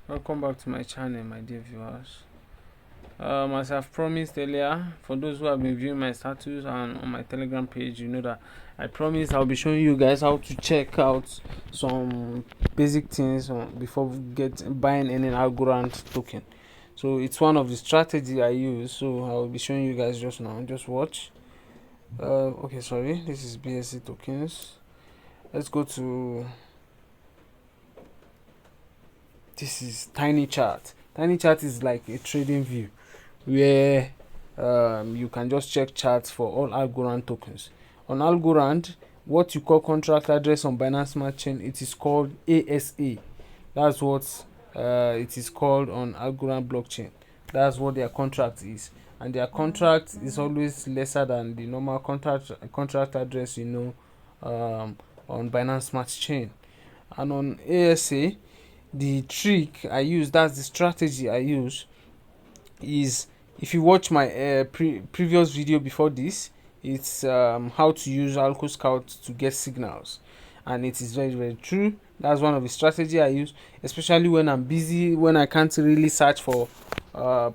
Welcome back to my channel, my dear viewers. As I've promised earlier, for those who have been viewing my status and on my Telegram page, you know that I promised I'll be showing you guys how to check out some basic things before buying any algorand token. So it's one of the strategy I use. So I'll be showing you guys just now. Just watch. Okay, sorry. This is BSC tokens. Let's go to. This is Tiny Chart. Tiny Chart is like a trading view where you can just check charts for all Algorand tokens. On Algorand, what you call contract address on Binance Smart Chain, it is called ASA. That's what it is called on Algorand blockchain. That's what their contract is, and their contract is always lesser than the normal contract address on Binance Smart Chain. And on ASA, the trick I use, that's the strategy I use, is if you watch my previous video before this, it's how to use algoscout to get signals, and it is very very true. That's one of the strategy I use, especially when I'm busy, when I can't really search for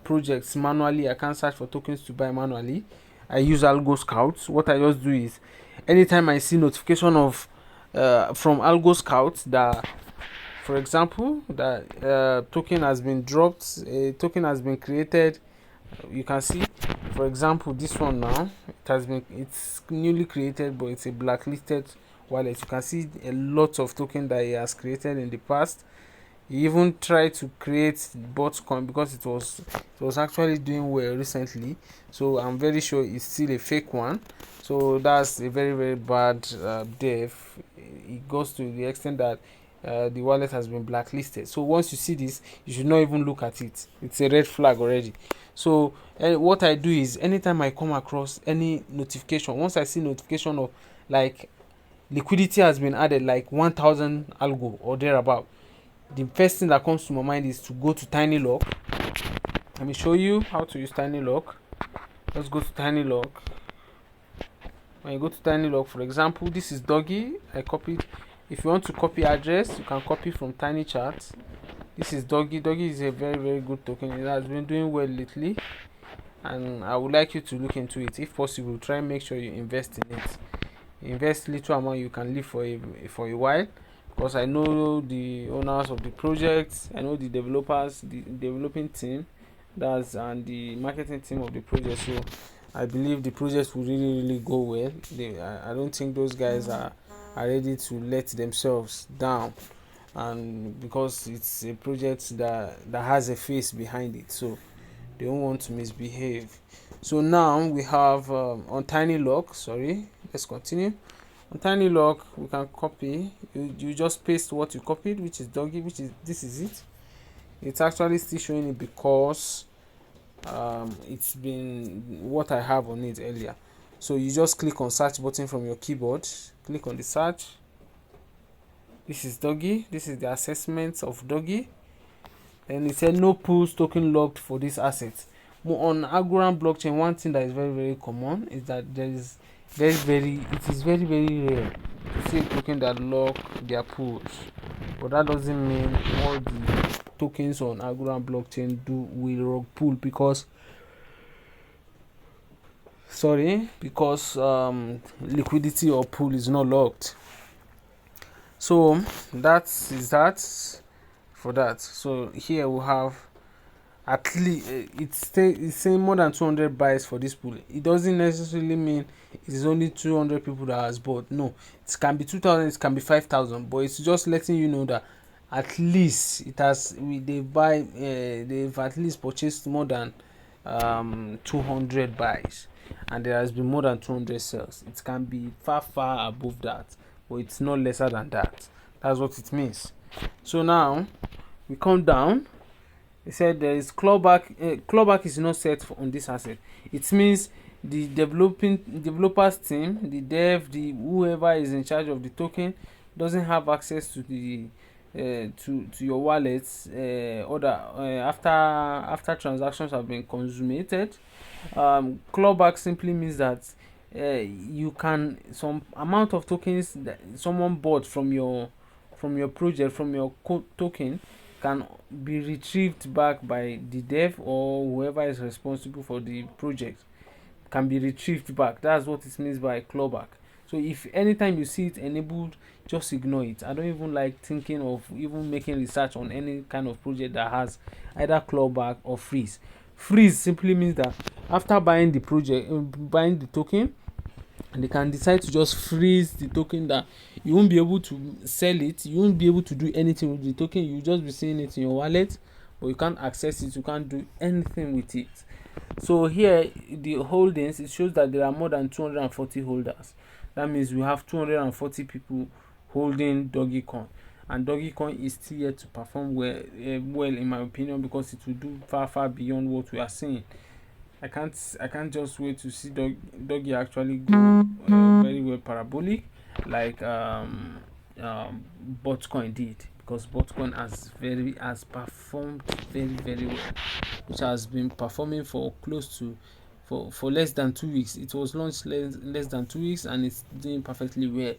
projects manually. I can't search for tokens to buy manually. I use algoscout. What I just do is, anytime I see notification of from algoscout that, for example, that token has been dropped, a token has been created, you can see, for example, this one now, it's newly created, but it's a blacklisted wallet. You can see a lot of token that he has created in the past. He even tried to create botcoin because it was actually doing well recently, so I'm very sure it's still a fake one. So that's a very very bad dev. It goes to the extent that the wallet has been blacklisted. So once you see this, you should not even look at it. It's a red flag already. So what I do is, anytime I come across any notification, once I see notification of like liquidity has been added, like 1000 algo or thereabout, the first thing that comes to my mind is to go to Tinylock. Let me show you how to use Tinylock. Let's go to Tinylock. When you go to Tinylock, for example, this is Doggy. I copied. If you want to copy address, you can copy from Tiny Chart. This is Doggy. Doggy is a very very good token. It has been doing well lately, and I would like you to look into it. If possible, try and make sure you invest in it. Invest little amount you can live for a while, because I know the owners of the project, I know the developers, the developing team, and the marketing team of the project. So I believe the project will really really go well. I don't think those guys are ready to let themselves down, and because it's a project that has a face behind it, so they don't want to misbehave. So now we have on Tinylock. Sorry, let's continue. On Tinylock, we can copy. You just paste what you copied, which is Doggy, which is this is it. It's actually still showing it because it's been what I have on it earlier. So you just click on search button from your keyboard. Click on the search. This is Doggy. This is the assessment of Doggy. And it said no pools token locked for this asset. On Algorand blockchain, one thing that is very very common is that it is very very rare to see a token that lock their pools. But that doesn't mean all the tokens on Algorand blockchain will lock pool, because liquidity or pool is not locked. So that is that for that. So here we have at least it's saying more than 200 buys for this pool. It doesn't necessarily mean it is only 200 people that has bought. No, it can be 2000, it can be 5000, but it's just letting you know that at least they've at least purchased more than 200 buys, and there has been more than 200 sales. It can be far above that, but it's not lesser than that. That's what it means. So now we come down. It said there is clawback. Clawback is not set on this asset. It means the developers team, the whoever is in charge of the token, doesn't have access to the to your wallets after transactions have been consummated. Clawback simply means that you can, some amount of tokens that someone bought from your project, from your token, can be retrieved back by the dev or whoever is responsible for the project. Can be retrieved back. That's what it means by clawback. So if anytime you see it enabled, just ignore it. I don't even like thinking of even making research on any kind of project that has either clawback or freeze. Freeze simply means that after buying the project, buying the token, and they can decide to just freeze the token, that you won't be able to sell it, you won't be able to do anything with the token. You just be seeing it in your wallet, but you can't access it, you can't do anything with it. So here the holdings, it shows that there are more than 240 holders. That means we have 240 people holding Dogecoin, and Dogecoin is still yet to perform well, in my opinion, because it will do far beyond what we are seeing. I can't just wait to see Doggy actually go very well parabolic, like Botcoin did, because Botcoin has performed very well, which has been performing for close to for less than 2 weeks. It was launched less than 2 weeks, and it's doing perfectly well.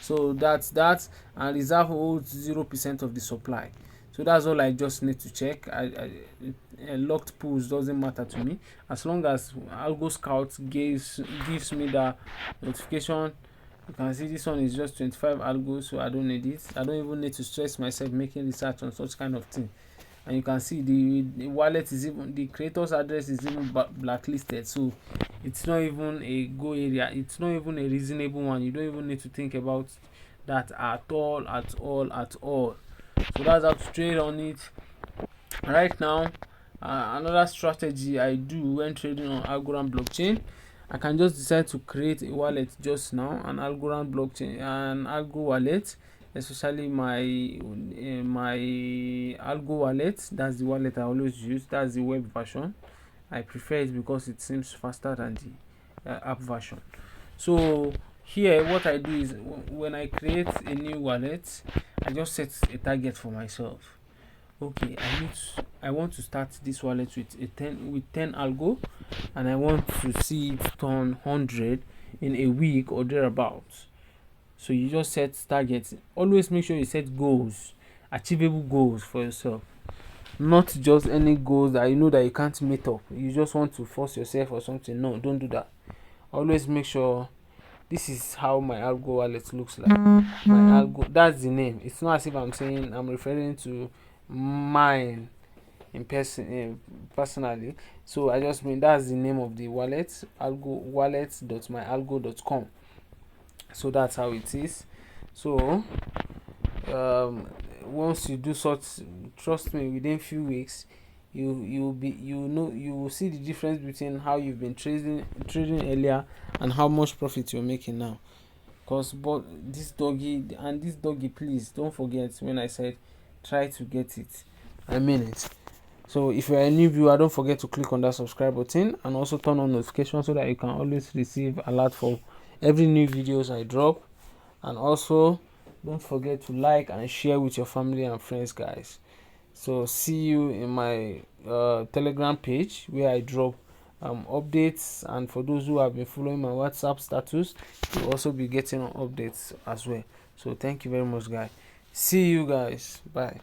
So that's that. And reserve holds 0% of the supply. So that's all I just need to check. Locked pools doesn't matter to me, as long as algoscout gives me the notification. You can see this one is just 25 algo, so I don't need it. I don't even need to stress myself making research on such kind of thing. And you can see the wallet is even, the creator's address is even blacklisted, so it's not even a go area, it's not even a reasonable one. You don't even need to think about that at all. So that's how to trade on it right now. Another strategy I do when trading on Algorand blockchain, I can just decide to create a wallet just now, an Algorand blockchain, an Algo wallet, especially my Algo wallet. That's the wallet I always use. That's the web version. I prefer it because it seems faster than the app version. So here what I do is, when I create a new wallet, I just set a target for myself. Okay, I want to start this wallet with 10 algo, and I want to see it turn 100 in a week or thereabouts. So you just set targets. Always make sure you set goals, achievable goals for yourself, not just any goals that you know that you can't meet up. You just want to force yourself or something. No, don't do that. Always make sure. This is how my Algo wallet looks like. My Algo, that's the name. It's not as if I'm referring to mine in person, personally. So I just mean that's the name of the wallet, Algo wallet.myalgo.com. So that's how it is. So once you do such, trust me, within few weeks you will see the difference between how you've been trading earlier and how much profit you're making now. But this doggy, please don't forget when I said try to get it. I mean it. So if you're a new viewer, don't forget to click on that subscribe button, and also turn on notifications so that you can always receive alert for every new videos I drop. And also don't forget to like and share with your family and friends, guys. So see you in my Telegram page, where I drop updates, and for those who have been following my WhatsApp status, you'll also be getting updates as well. So thank you very much, guys. See you guys. Bye.